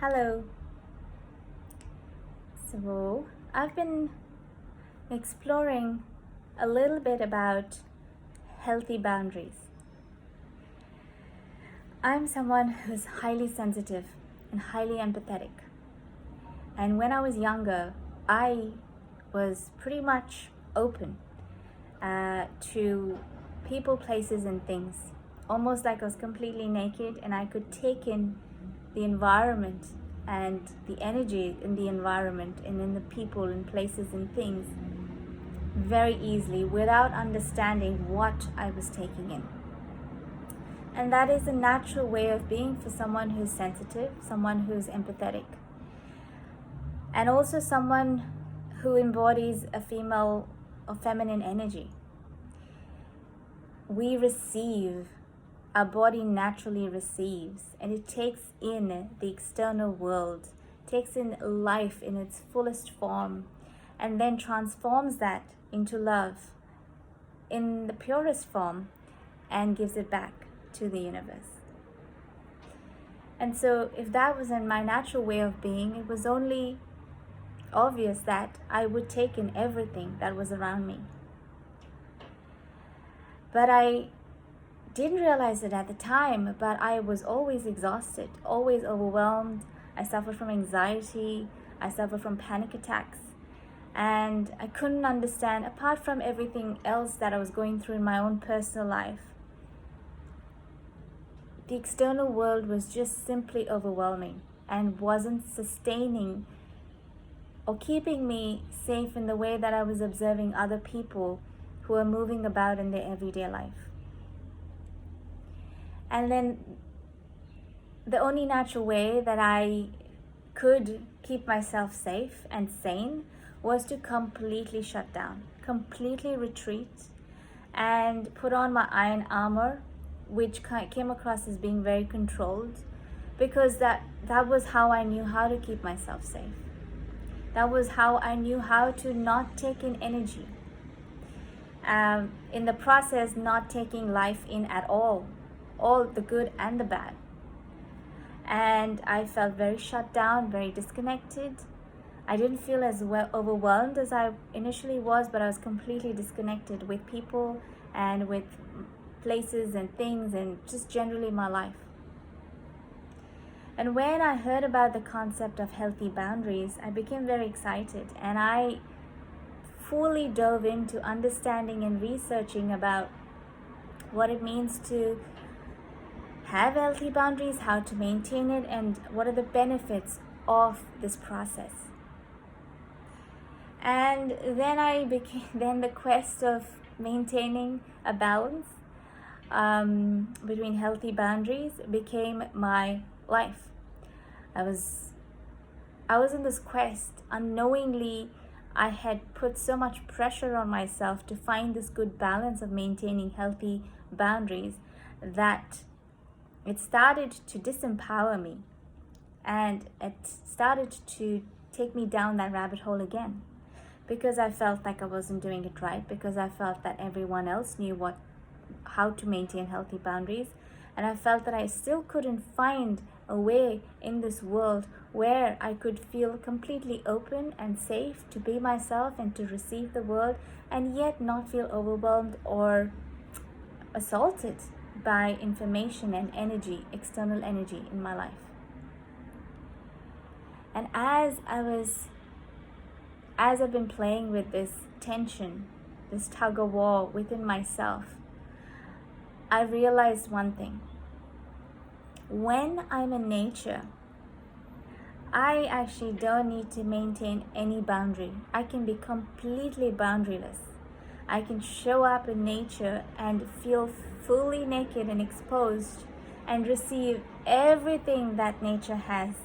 Hello. So, I've been exploring a little bit about healthy boundaries. I'm someone who's highly sensitive and highly empathetic. And when I was younger, I was pretty much open to people, places, and things. Almost like I was completely naked and I could take in the environment and the energy in the environment and in the people and places and things very easily without understanding what I was taking in. And that is a natural way of being for someone who's sensitive, someone who's empathetic, and also someone who embodies a female or feminine energy. We receive, our body naturally receives, and it takes in the external world, takes in life in its fullest form, and then transforms that into love in the purest form and gives it back to the universe. And so if that wasn't my natural way of being, it was only obvious that I would take in everything that was around me. But I didn't realize it at the time, but I was always exhausted, always overwhelmed. I suffered from anxiety, I suffered from panic attacks, and I couldn't understand, apart from everything else that I was going through in my own personal life, the external world was just simply overwhelming and wasn't sustaining or keeping me safe in the way that I was observing other people who are moving about in their everyday life. And then the only natural way that I could keep myself safe and sane was to completely shut down, completely retreat, and put on my iron armor, which came across as being very controlled, because that was how I knew how to keep myself safe. That was how I knew how to not take in energy. In the process, not taking life in at all the good and the bad. And I felt very shut down, very disconnected. I didn't feel as well overwhelmed as I initially was, but I was completely disconnected with people and with places and things and just generally my life. And when I heard about the concept of healthy boundaries, I became very excited, and I fully dove into understanding and researching about what it means to have healthy boundaries, how to maintain it, and what are the benefits of this process. And then the quest of maintaining a balance between healthy boundaries became my life. I was in this quest. Unknowingly, I had put so much pressure on myself to find this good balance of maintaining healthy boundaries that it started to disempower me, and it started to take me down that rabbit hole again, because I felt like I wasn't doing it right, because I felt that everyone else knew how to maintain healthy boundaries, and I felt that I still couldn't find a way in this world where I could feel completely open and safe to be myself and to receive the world, and yet not feel overwhelmed or assaulted by information and energy, external energy in my life. And as I've been playing with this tension, this tug of war within myself, I realized one thing. When I'm in nature, I actually don't need to maintain any boundary. I can be completely boundaryless. I can show up in nature and feel fully naked and exposed and receive everything that nature has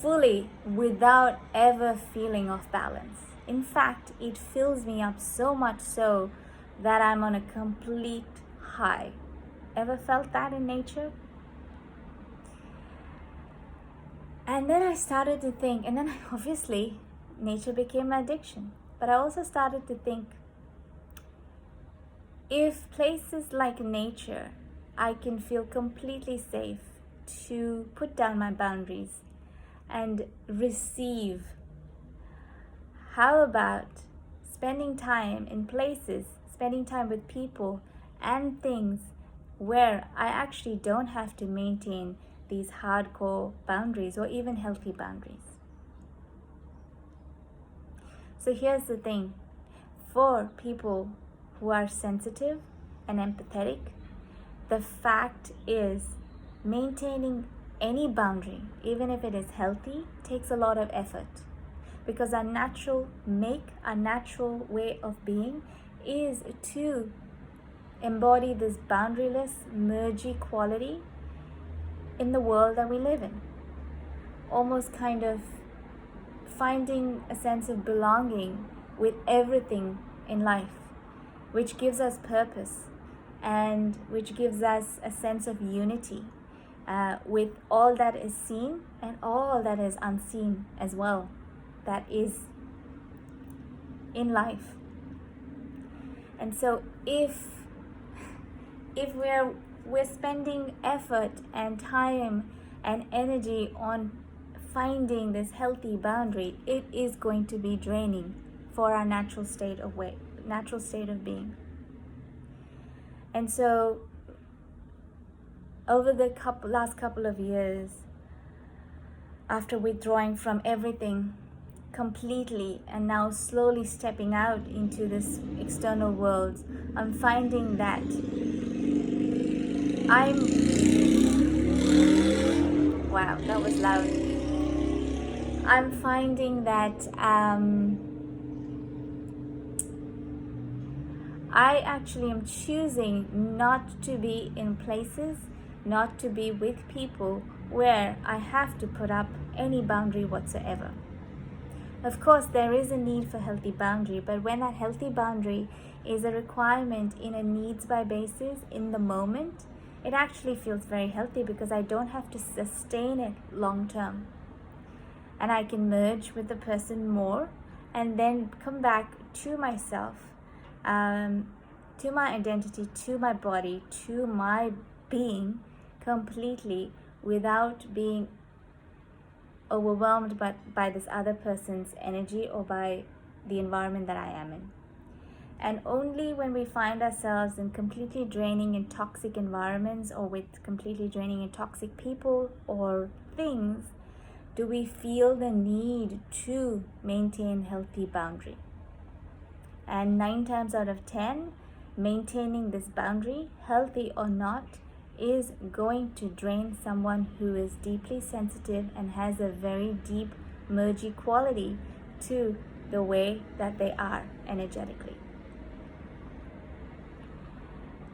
fully without ever feeling off balance. In fact, it fills me up so much so that I'm on a complete high. Ever felt that in nature? And then I started to think, and then obviously nature became an addiction. But I also started to think, if places like nature, I can feel completely safe, to put down my boundaries and receive. How about spending time in places, spending time with people and things where I actually don't have to maintain these hardcore boundaries or even healthy boundaries? So here's the thing. For people who are sensitive and empathetic, the fact is maintaining any boundary, even if it is healthy, takes a lot of effort, because our natural way of being is to embody this boundaryless, mergy quality in the world that we live in. Almost kind of finding a sense of belonging with everything in life, which gives us purpose and which gives us a sense of unity with all that is seen and all that is unseen as well, that is in life. And so if we're spending effort and time and energy on finding this healthy boundary, it is going to be draining for our natural state of being. And so over the last couple of years, after withdrawing from everything completely and now slowly stepping out into this external world, I'm finding that wow, that was loud. I'm finding that I actually am choosing not to be in places, not to be with people where I have to put up any boundary whatsoever. Of course, there is a need for healthy boundary, but when that healthy boundary is a requirement in a needs-by basis in the moment, it actually feels very healthy because I don't have to sustain it long term. And I can merge with the person more and then come back to myself, to my identity, to my body, to my being completely without being overwhelmed by this other person's energy or by the environment that I am in. And only when we find ourselves in completely draining and toxic environments or with completely draining and toxic people or things do we feel the need to maintain healthy boundary. And 9 times out of 10, maintaining this boundary, healthy or not, is going to drain someone who is deeply sensitive and has a very deep mergy quality to the way that they are energetically.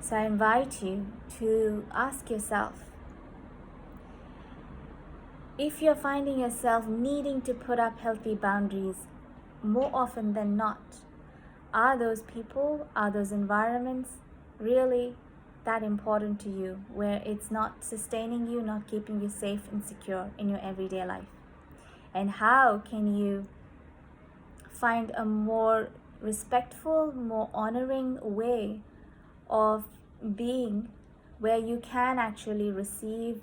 So I invite you to ask yourself, if you're finding yourself needing to put up healthy boundaries more often than not, are those people, are those environments really that important to you, where it's not sustaining you, not keeping you safe and secure in your everyday life? And how can you find a more respectful, more honoring way of being where you can actually receive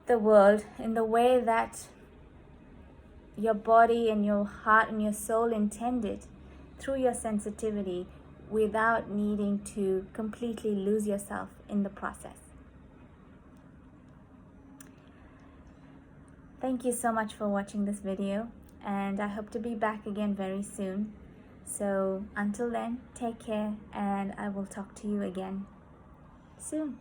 the world in the way that your body and your heart and your soul intended, through your sensitivity, without needing to completely lose yourself in the process? Thank you so much for watching this video, and I hope to be back again very soon. So until then, take care, and I will talk to you again soon.